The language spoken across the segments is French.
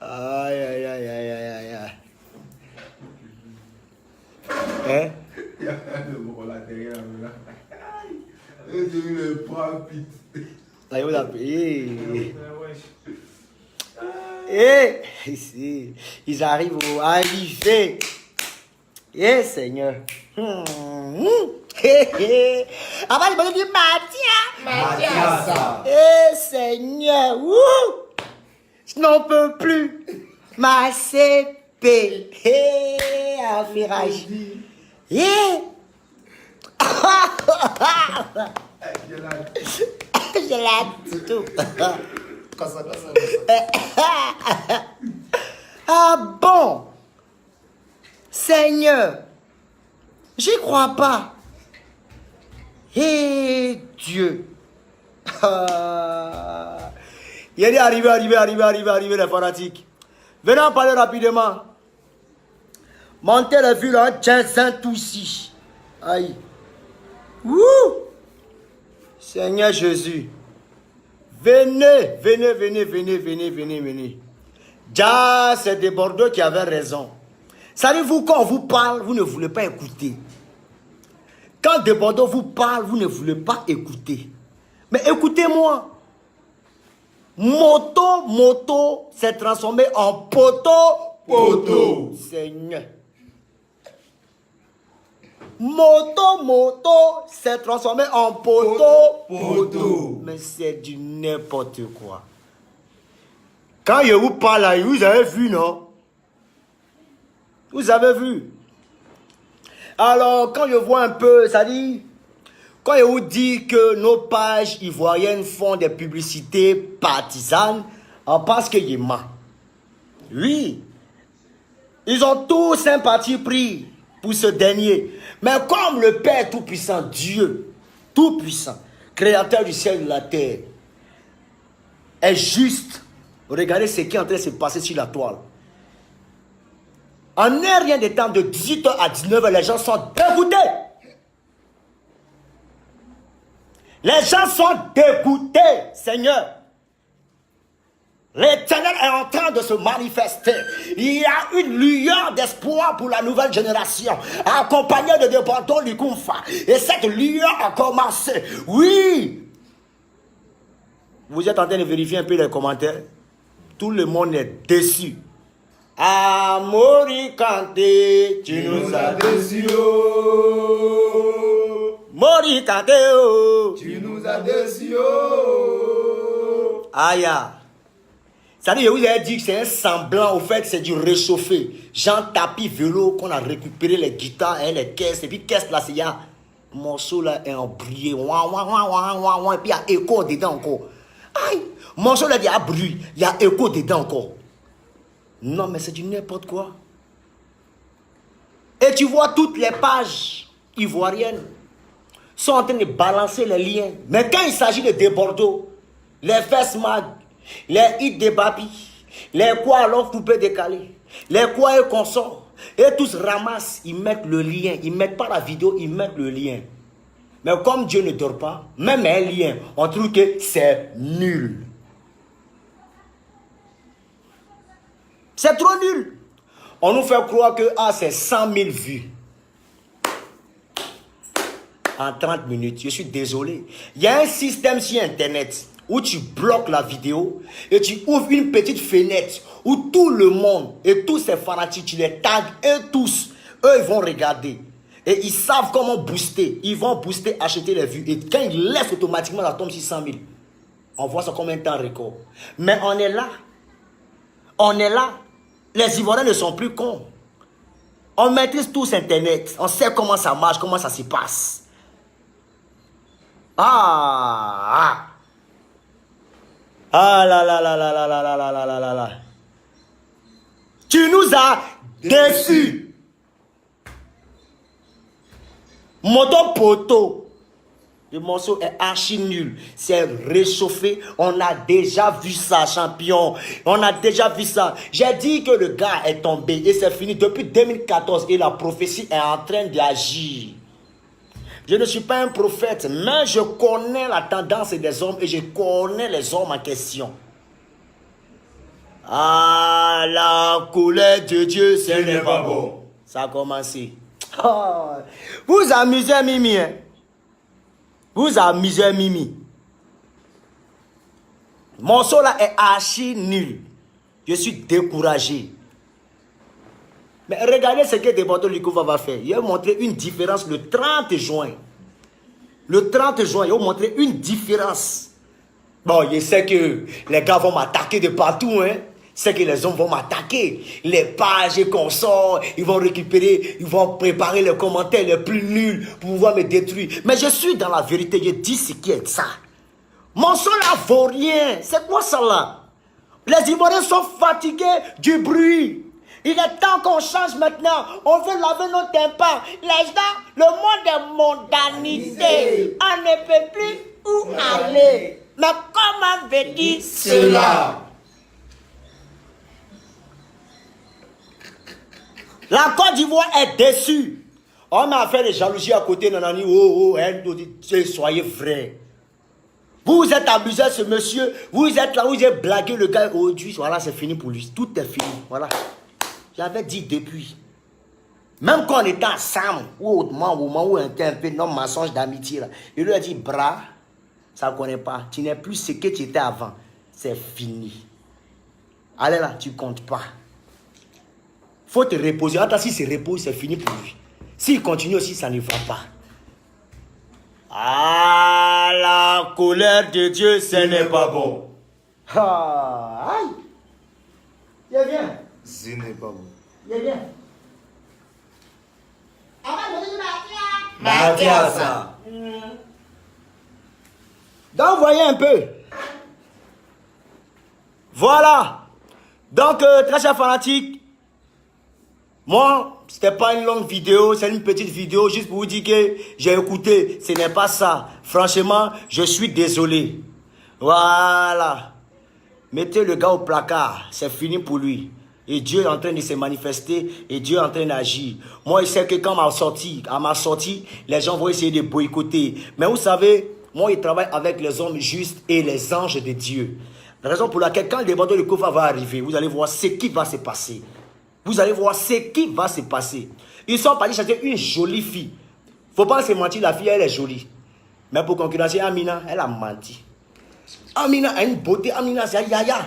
Aïe, aïe, aïe, aïe, aïe, aïe, aïe. Hein? Il y a le mot là derrière là. Et j'ai eu le bras vite. Là, il a payé. Eh, ici, ils arrivent au arrivé. Eh, Seigneur. Avant, ils m'ont dit Mathias. Eh, Seigneur. Je n'en peux plus. Ma CP. Eh, affirage. Eh. Je l'ai tout. Ah bon? Seigneur, j'y crois pas. Et Dieu. Il est arrivé, les fanatiques. Venez en parler rapidement. Montez le fil en Jensen Toussi. Aïe. Wouh! Seigneur Jésus. Venez. Déjà, c'est des Bordeaux qui avaient raison. Savez-vous, quand on vous parle, vous ne voulez pas écouter. Quand des Bordeaux vous parlent, vous ne voulez pas écouter. Mais écoutez-moi. Moto s'est transformé en poteau. Seigneur. Moto s'est transformé en poteau. Mais c'est du n'importe quoi. Quand je vous parle là, vous avez vu, non? Vous avez vu? Alors, quand je vois un peu, ça dit, quand je vous dis que nos pages ivoiriennes font des publicités partisanes, on pense que je mens. Oui. Ils ont tous un parti pris pour ce dernier. Mais comme le Père Tout-Puissant, Dieu, Tout-Puissant, Créateur du ciel et de la terre, est juste, regardez ce qui est en train de se passer sur la toile. En un rien de temps, de 18h à 19h, les gens sont dégoûtés. Les gens sont dégoûtés, Seigneur. L'Éternel est en train de se manifester. Il y a une lueur d'espoir pour la nouvelle génération, accompagnée de Débordons Likumfa. Et cette lueur a commencé. Oui. Vous êtes en train de vérifier un peu les commentaires. Tout le monde est déçu. Amori Kanté, tu nous as déçus. Mori Kanté, Tu nous as déçus. Aïe. Ça dit, je vous ai dit que c'est un semblant, au fait, c'est du réchauffé. Jean Tapis Vélo, qu'on a récupéré les guitares et les caisses. Et puis, caisse là, c'est il y a un morceau là, est embrayé. Et puis, il y a écho dedans encore. Aïe, morceau là, il y a bruit. Il y a écho dedans encore. Non, mais c'est du n'importe quoi. Et tu vois, toutes les pages ivoiriennes sont en train de balancer les liens. Mais quand il s'agit de Bordeaux, les fesses mag, les hits de Babi, les quoi alors coupés décalés, les quoi et consorts, et tous ramassent, ils mettent le lien. Ils ne mettent pas la vidéo, ils mettent le lien. Mais comme Dieu ne dort pas, même un lien, on trouve que c'est nul. C'est trop nul. On nous fait croire que c'est 100 000 vues. En 30 minutes, je suis désolé. Il y a un système sur Internet où tu bloques la vidéo et tu ouvres une petite fenêtre où tout le monde et tous ces fanatiques, tu les tags et tous, eux, ils vont regarder. Et ils savent comment booster. Ils vont booster, acheter les vues. Et quand ils laissent automatiquement la tombe sur 100 000, on voit ça comme un temps record. Mais on est là. On est là. Les Ivoiriens ne sont plus cons. On maîtrise tous Internet. On sait comment ça marche, comment ça se passe. Ah là là là là là là là là là là là là. Tu nous as déçus. Moto poto. Le morceau est archi nul. C'est réchauffé. On a déjà vu ça, champion. On a déjà vu ça. J'ai dit que le gars est tombé et c'est fini depuis 2014 et la prophétie est en train d'agir. Je ne suis pas un prophète, mais je connais la tendance des hommes et je connais les hommes en question. Ah, la colère de Dieu, ce Ce n'est pas bon. Ça a commencé. Oh, vous amusez Mimi, hein? Vous amusez Mimi. Mon son là est archi nul. Je suis découragé. Mais regardez ce que Debordo Likova va faire. Il va montrer une différence le 30 juin. Le 30 juin, il va montrer une différence. Bon, je sais que les gars vont m'attaquer de partout, hein. C'est que les hommes vont m'attaquer. Les pages qu'on sort, ils vont récupérer, ils vont préparer les commentaires les plus nuls pour pouvoir me détruire. Mais je suis dans la vérité, je dis ce qui est ça. Mon son là vaut rien. C'est quoi ça là? Les Ivoiriens sont fatigués du bruit. Il est temps qu'on change maintenant. On veut laver nos tympans. Les gens, le monde est mondanisé. On ne peut plus où aller. Mais comment veut-il cela? La Côte d'Ivoire est déçue. On m'a fait des jalousies à côté. Nanani, oh, soyez vrai. Vous êtes abusé ce monsieur. Vous êtes là, vous êtes blagué le gars. Aujourd'hui, voilà, c'est fini pour lui. Tout est fini. Voilà. J'avais dit depuis. Même quand on était ensemble, ou au moment où on était un peu non mensonge d'amitié, il lui a dit, bras, ça ne connaît pas. Tu n'es plus ce que tu étais avant. C'est fini. Allez là, tu ne comptes pas. Faut te reposer. Attends, si se repose, c'est fini pour lui. S'il continue aussi, ça ne va pas. Ah, la colère de Dieu, ce n'est pas bon. Ah, aïe. Viens, viens. Ce n'est pas bon. Viens, viens. Mathiasa. Donc, voyez un peu. Voilà. Donc, très chers fanatiques, moi, c'était pas une longue vidéo, c'est une petite vidéo juste pour vous dire que j'ai écouté. Ce n'est pas ça. Franchement, je suis désolé. Voilà. Mettez le gars au placard. C'est fini pour lui. Et Dieu est en train de se manifester et Dieu est en train d'agir. Moi, je sais que quand à ma sortie, les gens vont essayer de boycotter. Mais vous savez, moi, je travaille avec les hommes justes et les anges de Dieu. La raison pour laquelle, quand le débordement de Kofa va arriver, vous allez voir ce qui va se passer. Vous allez voir ce qui va se passer. Ils sont partis chercher une jolie fille. Faut pas se mentir, la fille, elle est jolie. Mais pour concurrencer Amina, elle a menti. Amina a une beauté. Amina, c'est un yaya.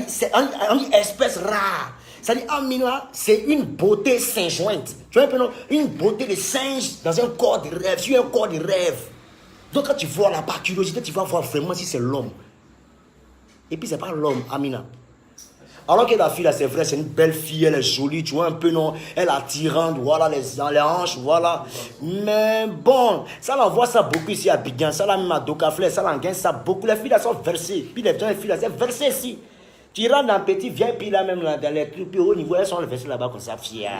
C'est une espèce rare. C'est-à-dire, Amina, c'est une beauté singe-jointe. Tu vois un peu, non? Une beauté de singe dans un corps de rêve, sur un corps de rêve. Donc, quand tu vois là, par curiosité, tu vas voir vraiment si c'est l'homme. Et puis, c'est pas l'homme, Amina. Alors que la fille, là, c'est vrai, c'est une belle fille, elle est jolie, tu vois un peu, non? Elle est attirante, voilà, les hanches, voilà. Mais bon, ça, on voit ça beaucoup ici à Biguin, ça, là, même à Dokaflé, ça, on gagne ça beaucoup. Les filles, là, sont versées. Puis les filles, là, sont versées ici. Tu rentres dans le petit, viens, puis là, même là, dans les trucs, puis au niveau, elles sont versées là-bas comme ça, fière.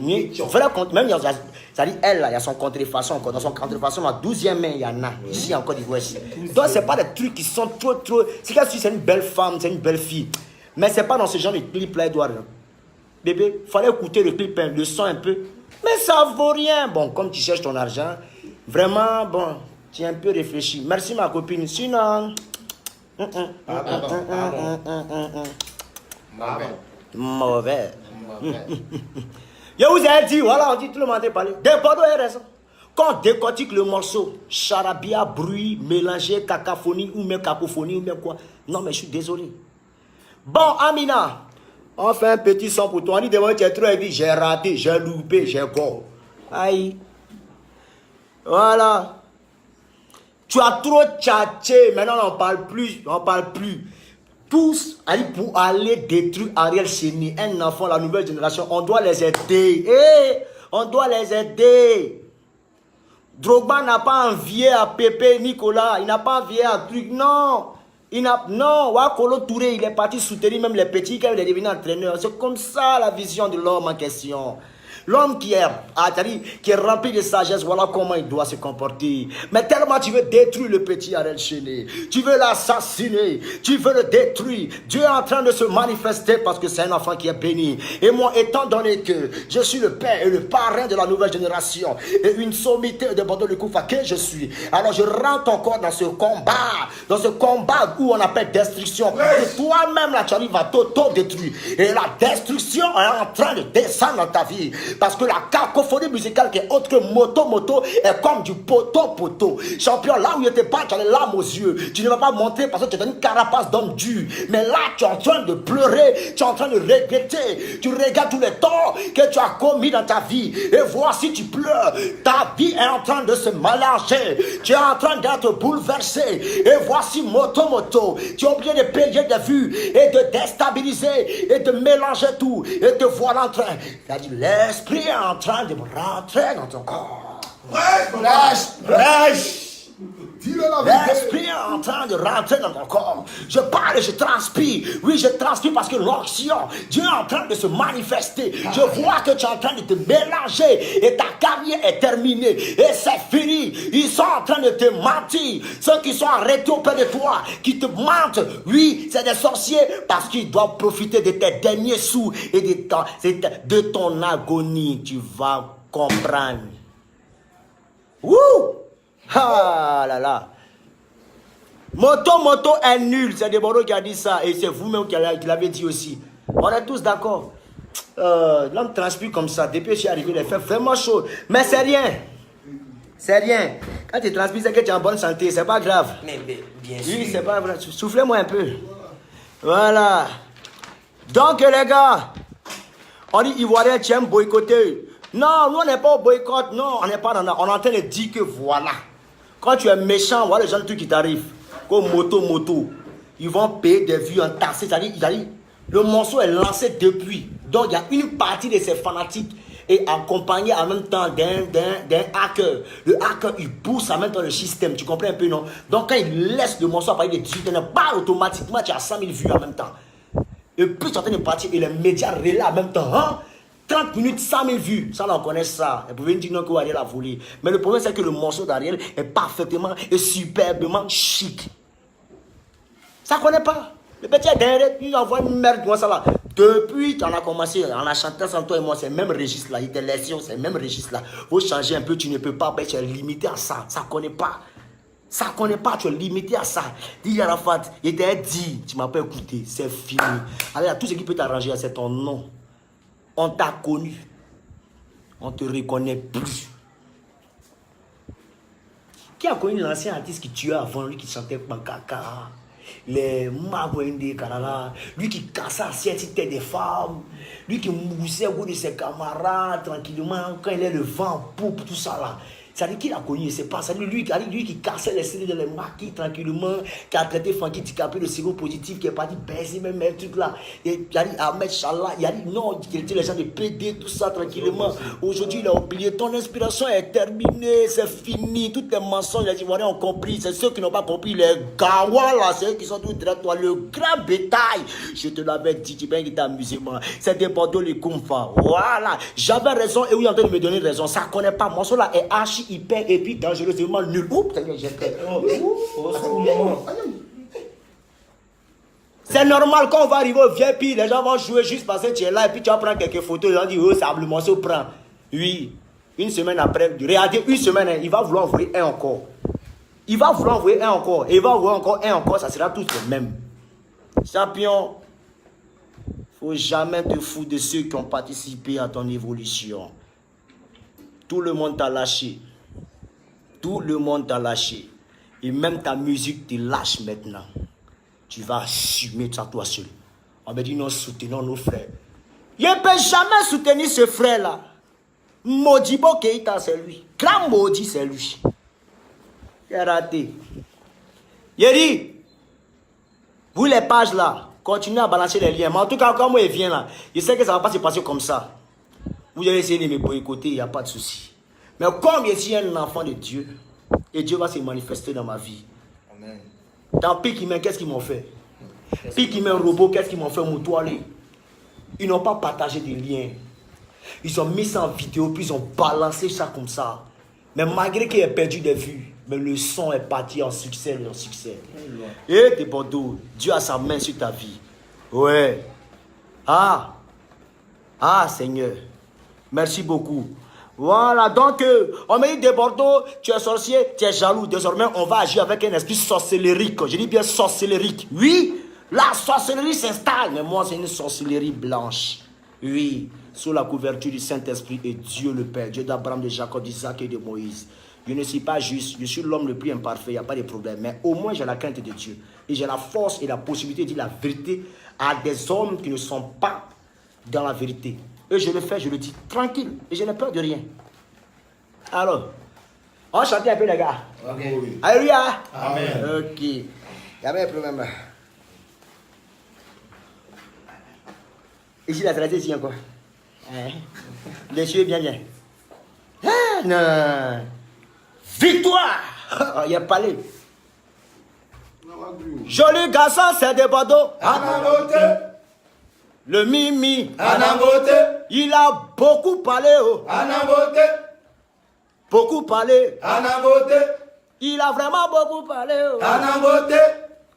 Mais, même, ça dit, elle, là, il y a son contrefaçon, dans son contrefaçon, la 12e main, il y en a, ici, encore d'Ivoire, ici. Donc, c'est pas des trucs qui sont trop. C'est que c'est une belle femme, c'est une belle fille. Mais c'est pas dans ce genre de clip-là, Edouard. Bébé, il fallait écouter le clip, hein, le son un peu. Mais ça vaut rien. Bon, comme tu cherches ton argent, vraiment, bon, tu es un peu réfléchi. Merci, ma copine. Sinon... Mauvais. Je vous ai dit, voilà, on dit tout le monde a parlé. Debordo a raison. Quand on décortique le morceau, charabia, bruit, mélangé, cacophonie, ou même cacophonie, ou même quoi. Non, mais je suis désolé. Bon, Amina, on fait un petit son pour toi. On dit, tu es trop heavy. J'ai raté, j'ai loupé, j'ai go. Aïe. Voilà. Tu as trop tchatché. Maintenant, on ne parle plus. On ne parle plus. Tous, pour aller détruire Ariel Chéni, un enfant, la nouvelle génération, on doit les aider. Hey, on doit les aider. Drogba n'a pas envié à Pépé Nicolas. Il n'a pas envié à truc. Non. Non, Wakolo Touré, il est parti soutenir même les petits quand il est devenu entraîneur. C'est comme ça la vision de l'homme en question. L'homme qui est rempli de sagesse, voilà comment il doit se comporter. Mais tellement tu veux détruire le petit Ariel Chéné, tu veux l'assassiner, tu veux le détruire. Dieu est en train de se manifester parce que c'est un enfant qui est béni. Et moi, étant donné que je suis le père et le parrain de la nouvelle génération et une sommité de Bordeaux de Koufa que je suis, alors je rentre encore dans ce combat où on appelle destruction. Et toi-même là, tu arrives à t'auto-détruire. Et la destruction est en train de descendre dans ta vie. Parce que la cacophonie musicale qui est autre que moto est comme du poteau. Champion, là où il n'était pas, tu as les larmes aux yeux. Tu ne vas pas montrer parce que tu as une carapace d'homme dur. Mais là, tu es en train de pleurer, tu es en train de regretter. Tu regardes tous les torts que tu as commis dans ta vie. Et voici, tu pleures. Ta vie est en train de se mélanger. Tu es en train d'être bouleversé. Et voici moto. Tu as oublié de payer des vues et de déstabiliser et de mélanger tout. Et de voir en train. Il a dit, l'esprit est en train de rentrer dans ton corps. Lâche. L'esprit est en train de rentrer dans ton corps. Je parle et je transpire. Oui, je transpire parce que l'onction, Dieu est en train de se manifester. Je vois que tu es en train de te mélanger et ta carrière est terminée et c'est fini. Ils sont en train de te mentir. Ceux qui sont arrêtés auprès de toi, qui te mentent, oui, c'est des sorciers parce qu'ils doivent profiter de tes derniers sous et de ton agonie. Tu vas comprendre. Wouh! Ah là là. Moto est nul. C'est Deboro qui a dit ça. Et c'est vous-même qui l'avez dit aussi. On est tous d'accord. L'homme transpire comme ça. Depuis que je suis arrivé, il fait vraiment chaud. Mais c'est rien. C'est rien. Quand tu transpires, c'est que tu es en bonne santé. C'est pas grave. Mais bien sûr. Oui, c'est pas grave. Soufflez-moi un peu. Voilà. Donc les gars, on dit Ivoirien, tu aimes boycotter. Non, nous on n'est pas au boycott. Non, on n'est pas dans la... On est en train de dire que voilà. Quand tu es méchant, voilà les gens de trucs qui t'arrivent. Comme moto. Ils vont payer des vues entassées. C'est-à-dire, le morceau est lancé depuis. Donc, il y a une partie de ces fanatiques et accompagné en même temps d'un hacker. Le hacker, il pousse en même temps le système. Tu comprends un peu, non? Donc, quand il laisse le morceau à partir de 18 ans, pas automatiquement, tu as 100 000 vues en même temps. Et puis, tu es en train de partir et les médias relaient en même temps. Hein? 30 minutes, 100 000 vues. Ça, on connaît ça. Vous pouvez me dire non qu'Ariel a volé. Mais le problème, c'est que le morceau d'Ariel est parfaitement et superbement chic. Ça ne connaît pas. Le petit est derrière, il envoie une merde comme ça là. Depuis qu'on a commencé, on a chanté sans toi et moi, c'est le même registre là. Il te laisse, c'est le même registre là. Faut changer un peu, tu ne peux pas, tu es limité à ça. Ça ne connaît pas. Ça ne connaît pas, tu es limité à ça. Dis Arafat, il t'a dit, tu ne m'as pas écouté, c'est fini. Alors, tout ce qui peut t'arranger, c'est ton nom. On t'a connu. On ne te reconnaît plus. Qui a connu l'ancien artiste qui tuait avant, lui qui chantait Pankaka, les Magwende Karala, lui qui cassait assiette des femmes, lui qui moussait au bout de ses camarades tranquillement quand il est le vent, poupe, tout ça là. C'est-à-dire qu'il a connu, c'est pas ça. Lui qui cassait les CD de les maquis tranquillement, qui a traité Francky Dicapé de séropositif, qui est parti baiser même un truc là. Et il a dit Ahmed Challah, il a dit non, il était les gens de PD, tout ça tranquillement. Aujourd'hui, il a oublié, ton inspiration est terminée, c'est fini. Tous les mensonges, les Ivoiriens ont compris. C'est ceux qui n'ont pas compris, les gawa là, c'est eux qui sont tous derrière toi, le grand bétail. Je te l'avais dit, tu peux t'amuser, c'est des Bordeaux les Koumfa. Voilà, j'avais raison et oui, en train de me donner raison. Ça ne connaît pas, mon son là est archi hyper et puis dangereusement nul. Oups, j'étais. C'est normal quand on va arriver au VIP, les gens vont jouer juste parce que tu es là et puis tu vas prendre quelques photos. Les gens disent, oh, ça le morceau prend. Oui, une semaine après, regardez, une semaine, il va vouloir envoyer un encore. Il va vouloir envoyer un encore. Et il va envoyer encore un encore, ça sera tous les mêmes. Champion, faut jamais te foutre de ceux qui ont participé à ton évolution. Tout le monde t'a lâché. Tout le monde t'a lâché. Et même ta musique te lâche maintenant. Tu vas assumer ça toi seul. On me dit non, soutenons nos frères. Je ne peux jamais soutenir ce frère-là. Modibo Keïta, c'est lui. Grand maudit, c'est lui. Il a raté. Il dit, vous les pages là, continuez à balancer les liens. Mais en tout cas, quand moi il vient là, je sais que ça ne va pas se passer comme ça. Vous allez essayer de me boycotter, il n'y a pas de souci. Mais comme je suis un enfant de Dieu, et Dieu va se manifester dans ma vie. Amen. Dans Pikimé, qu'est-ce qu'ils m'ont fait? Pikimé, robot, qu'est-ce qu'ils m'ont fait? Moutoilé. Ils n'ont pas partagé des liens. Ils ont mis ça en vidéo, puis ils ont balancé ça comme ça. Mais malgré qu'il ait perdu des vues, mais le son est parti en succès, en succès. Et tes Bordeaux, Dieu a sa main sur ta vie. Ouais. Ah, Seigneur. Merci beaucoup. Voilà, donc, on me dit de Bordeaux, tu es sorcier, tu es jaloux. Désormais, on va agir avec un esprit sorcellérique. Je dis bien sorcellérique. Oui, la sorcellerie s'installe. Mais moi, c'est une sorcellerie blanche. Oui, sous la couverture du Saint-Esprit et Dieu le Père, Dieu d'Abraham, de Jacob, d'Isaac et de Moïse. Je ne suis pas juste, je suis l'homme le plus imparfait, il n'y a pas de problème. Mais au moins, j'ai la crainte de Dieu. Et j'ai la force et la possibilité de dire la vérité à des hommes qui ne sont pas dans la vérité. Et je le fais, je le dis tranquille. Et je n'ai peur de rien. Alors, on chante un peu les gars. Ok. Alléluia. Amen. Ok. Il y avait un problème là. Ici, la traité ici encore. Hein? Les yeux bien. Ah, non. Victoire. Il y a parlé. Joli garçon, c'est de Bordeaux. Anangote. Le Mimi. Anangote. Il a beaucoup parlé. Oh. Anangote. Beaucoup parlé. Anangote. Il a vraiment beaucoup parlé. Oh. Anangote.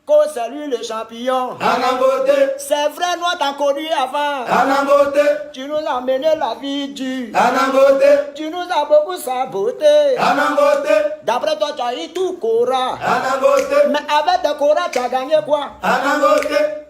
Qu'on salue le champion. Anangote. C'est vrai, nous t'as connu avant. Anangote. Tu nous as mené la vie dure. Anangote. Tu nous as beaucoup saboté. Anangote. D'après toi, tu as eu tout Cora. Anangote. Mais avec de Cora, tu as gagné quoi? Anangote.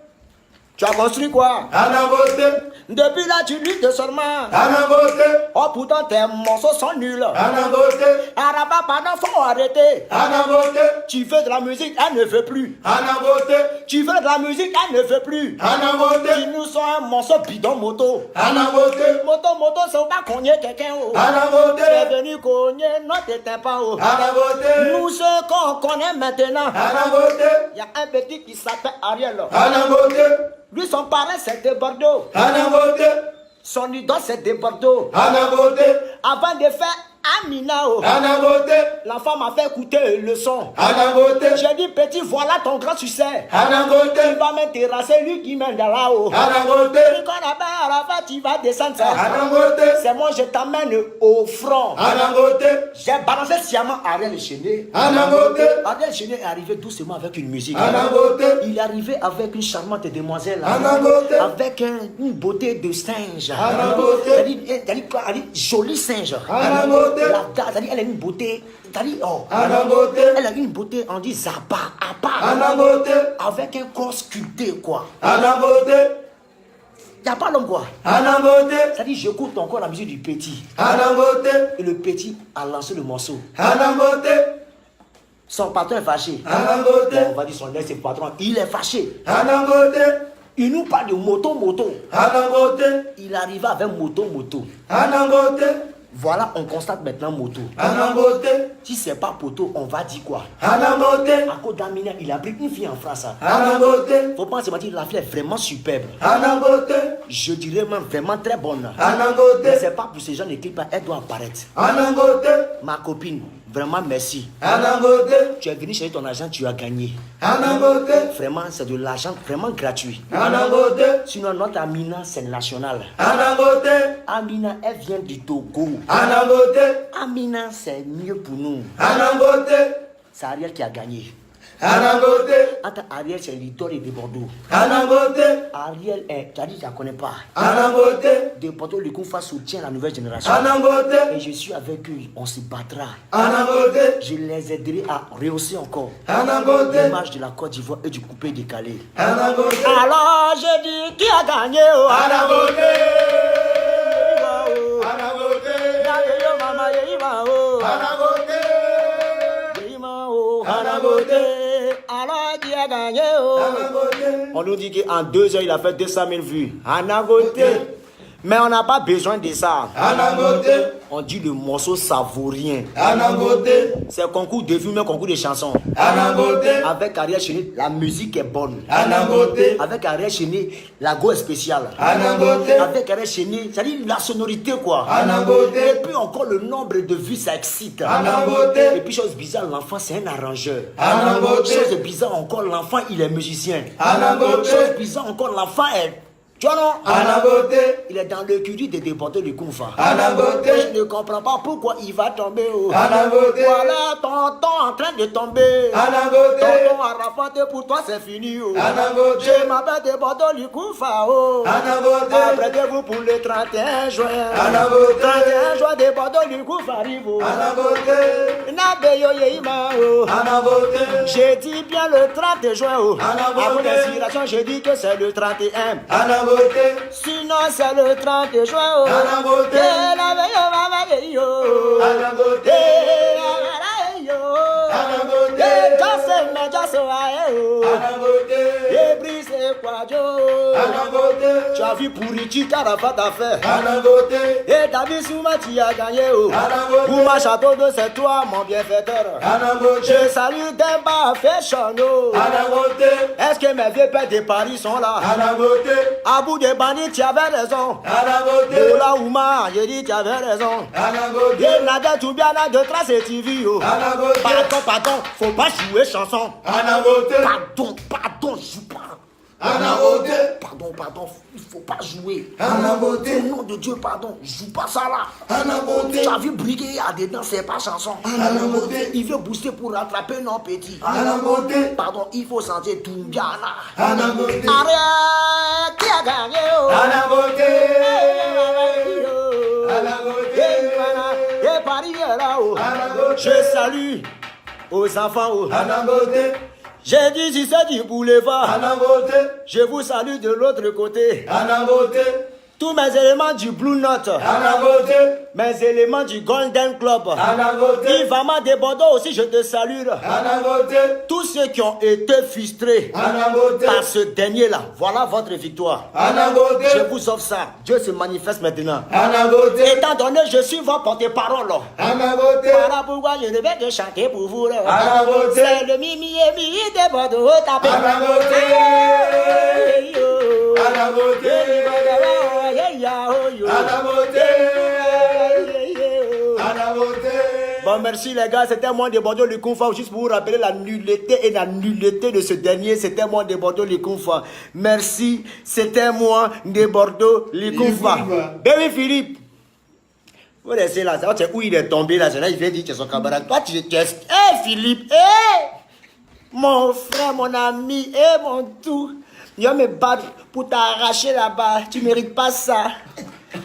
Tu as construit quoi? Anangote. Depuis là, tu luttes seulement. Anangote. Oh, pourtant, tes morceaux sont nuls. Anangote. Araba, pardon, faut arrêter. Anangote. Tu veux de la musique, elle ne veut plus. Anangote. Tu veux de la musique, elle ne veut plus. Anangote. Tu nous sors un morceau bidon moto. Anangote. Moto, c'est pas cogner quelqu'un. Oh. Anangote. Tu es venu cogner notre tympan. Oh. Anangote. Nous, ce qu'on connaît maintenant, Anangote. il y a un petit qui s'appelle Ariel. Anangote. Lui, son parrain, c'est de Bordeaux. Anangote. Son idole, c'est de Bordeaux. Anangote. Avant de faire Amina, oh, Anangote. l'enfant m'a fait écouter le son. Anangote. J'ai dit, petit, voilà ton grand succès. Anangote. Il va me terrasser, lui qui mène de là-haut. Anangote. Et quand on a à la fin, tu vas descendre ça. Anangote. C'est moi, je t'amène au front. Anangote. J'ai balancé sciemment Ariel Chéné. Anangote. Ariel Chéné est arrivé doucement avec une musique. Anangote. Il est arrivé avec une charmante demoiselle. Anangote. Avec une beauté de singe. Anangote. C'est-à-dire quoi? Elle dit joli singe. Anangote. C'est-à-dire elle a une beauté. C'est-à-dire, oh. Anangote. Elle a une beauté, on dit Zaba, Abba. Anangote. Avec un corps sculpté, quoi. Anangote. Il n'y a pas l'homme, quoi. Anangote. C'est-à-dire, j'écoute encore la musique du petit. Anangote. Et le petit a lancé le morceau. Anangote. Son patron est fâché. Anangote. Bon, on va dire son ex-patron. Il est fâché. Anangote. Il nous parle de moto. Anangote. Il arrive avec moto. Anangote. Voilà, on constate maintenant moto. Anangote. Si c'est pas poteau, on va dire quoi? Anangote. À cause d'Amina, il a pris une fille en France. Anangote. Faut pas se mentir, la fille est vraiment superbe. Anangote. Je dirais même vraiment très bonne. Anangote. Mais c'est pas pour ces gens de clips, elle doit apparaître. Anangote. Ma copine, vraiment merci. Anangote. Tu es venu chercher ton argent, tu as gagné. Anangote. Vraiment, c'est de l'argent vraiment gratuit. Anangote. Sinon, notre Amina, c'est national. Anangote. Amina, elle vient du Togo. Anangote. Amina, c'est mieux pour nous. Anangote. C'est Ariel qui a gagné. Anangote. Entre Ariel, c'est l'idole de Bordeaux. Anangote. Ariel est, tu as dit, je ne la connais pas. Anangote. De Bordeaux, le Koufa soutient la nouvelle génération. Anangote. Et je suis avec eux, on se battra. Anangote. Je les aiderai à rehausser encore Anangote. l'image de la Côte d'Ivoire et du coupé décalé. Anangote. Alors, je dis, qui a gagné? Oh, Anangote. oh. Anangote. Yo, mama, oh. Anangote. Oh. Anangote. Alors, qui a gagné? Oh. Anangote. On nous dit qu'en 2 heures, il a fait 200 000 vues. Anangote. Mais on n'a pas besoin de ça. Anangote. On dit le morceau savourien. Anangote. C'est concours de vues, mais concours de chansons. Anangote. Avec Ariel Chéné, la musique est bonne. Anangote. Avec Ariel Chéné, la go est spéciale. Anangote. Avec Ariel Chéné, c'est-à-dire la sonorité, quoi. Anangote. Et puis encore le nombre de vues, ça excite. Anangote. Et puis chose bizarre, l'enfant c'est un arrangeur. Anangote. Chose bizarre encore, l'enfant il est musicien. Anangote. Chose bizarre encore, l'enfant est Tu vois non? Anabote. Il est dans le cul de déporter le Koufa. Anabote. Je ne comprends pas pourquoi il va tomber. Oh. Anabote. Voilà tonton en train de tomber. Anabote. Tonton a rapporté pour toi, c'est fini. Oh. Anabote. Je m'appelle déporter le Koufa. Oh. Anabote. Apprêtez-vous pour le 31 juin. Anabote. 31 juin, déporter le Koufa arrive. Oh. Anabote. Nabeyo Yeima. Oh. Anabote. J'ai dit bien le 30 juin. Oh. Anabote. Après l'inspiration, j'ai dit que c'est le 31. Anabote. Sinon c'est le 30 juin. Oh. Anabote. Anabote. Anabote. Anabote. Tu as vu Pourrichi Carafat a fait. Anabote. Et David Souma tu as gagné. Anabote. Pour ma château de c'est toi mon bienfaiteur. Anabote. Je salue Demba Fashion. Anabote. Est-ce que mes vieux pères de Paris sont là? Anabote. À bout de bandits, tu avais raison. Anabote. Ola Ouma, j'ai dit tu avais raison. Anabote. Et Nadia Toubiana de Trace et TV. Anabote. Pardon, faut pas jouer chanson. Anabote. Pardon, joue pas. Anabote. Pardon, il faut pas jouer. Anabote. Au nom de Dieu, pardon, joue pas ça là. Anabote. Tu as vu briguer là-dedans, c'est pas chanson. Anabote. Il veut booster pour rattraper non petit. Anabote. Pardon, il faut sentir Toubiana. Anabote. Arrête, qui a gagné? Anabote. Et Paris est là-haut. Je salue aux enfants. Anabote. J'ai dit si c'est du boulevard. Anabote. Je vous salue de l'autre côté. Anabote. Tous mes éléments du Blue Note. Anabote. Mes éléments du Golden Club. Anabote. Yvama de Bordeaux aussi, je te salue. Anabote. Tous ceux qui ont été frustrés Anabote. par ce dernier-là, voilà votre victoire. Anabote. Je vous offre ça. Dieu se manifeste maintenant. Anabote. Étant donné que je suis votre porte-parole. Anabote. Voilà pourquoi je ne vais que chanter pour vous. Anabote. C'est le Mimi et Mimi de Bordeaux. Tapez. Anabote. Anabote. Bon, merci les gars, c'était moi de Bordeaux le Koufa. Juste pour vous rappeler la nullité et la nullité de ce dernier, c'était moi de Bordeaux le Koufa. Merci, c'était moi de Bordeaux le Koufa. Baby Philippe, vous laissez là, c'est où il est tombé là, il vient dire que son camarade. Toi, tu es. Hé Philippe, hé mon frère, mon ami, hé mon tout. Je vais me battre pour t'arracher là-bas. Tu mérites pas ça.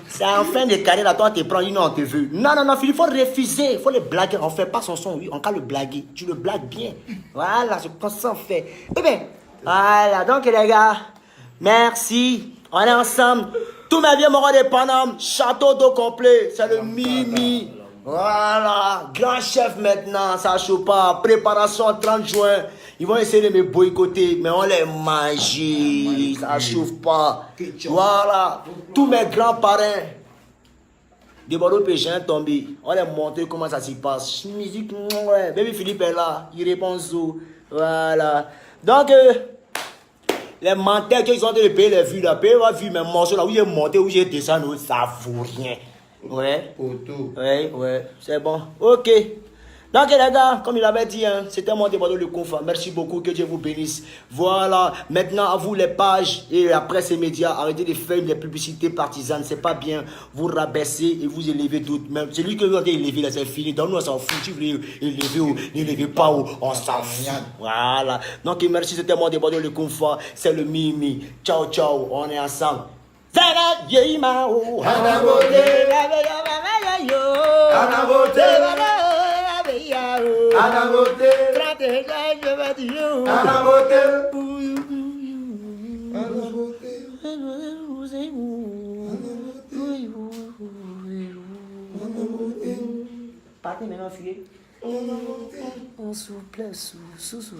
C'est en fin de carrière, là, toi, tu prends une, on te veut. Non, Philippe, il faut refuser. Il faut le blaguer. On fait pas son son, oui, on peut le blaguer. Tu le blagues bien. Voilà, c'est comme ça on fait. Eh bien, voilà, donc les gars, merci. On est ensemble. Tous mes vieux morts de Paname, château d'eau complet. C'est le Mimi. Voilà, grand chef maintenant, ça chauffe pas. Préparation 30 juin. Ils vont essayer de me boycotter, mais on les mange. Ça chauffe pas. Voilà, tous mes grands parrains de Bordeaux Péchin tombé. On les montre comment ça se passe. Musique, ouais. Baby Philippe est là, il répond sous. Voilà. Donc, les menteurs qui sont en train de payer les vues là, payer ma vue, mes morceaux là, où j'ai monté, où j'ai descendu, ça vaut rien. Ouais. Ouais, c'est bon. Ok. Donc les gars, comme il avait dit, hein, c'était mon débat de le Koufa. Merci beaucoup, que Dieu vous bénisse. Voilà, maintenant à vous les pages et la presse et médias, arrêtez de faire des publicités partisanes, c'est pas bien. Vous rabaissez et vous élevez d'autres. Même celui que vous avez élevé là, c'est fini. Donc nous on s'en fout. Si vous voulez élever ou n'élevez pas, on s'en fout. Voilà. Donc merci, c'était mon débat de le Koufa. C'est le Mimi. Ciao, ciao, on est ensemble. Partez maintenant, fuyez. S'il vous plaît, sous. Tout, sous.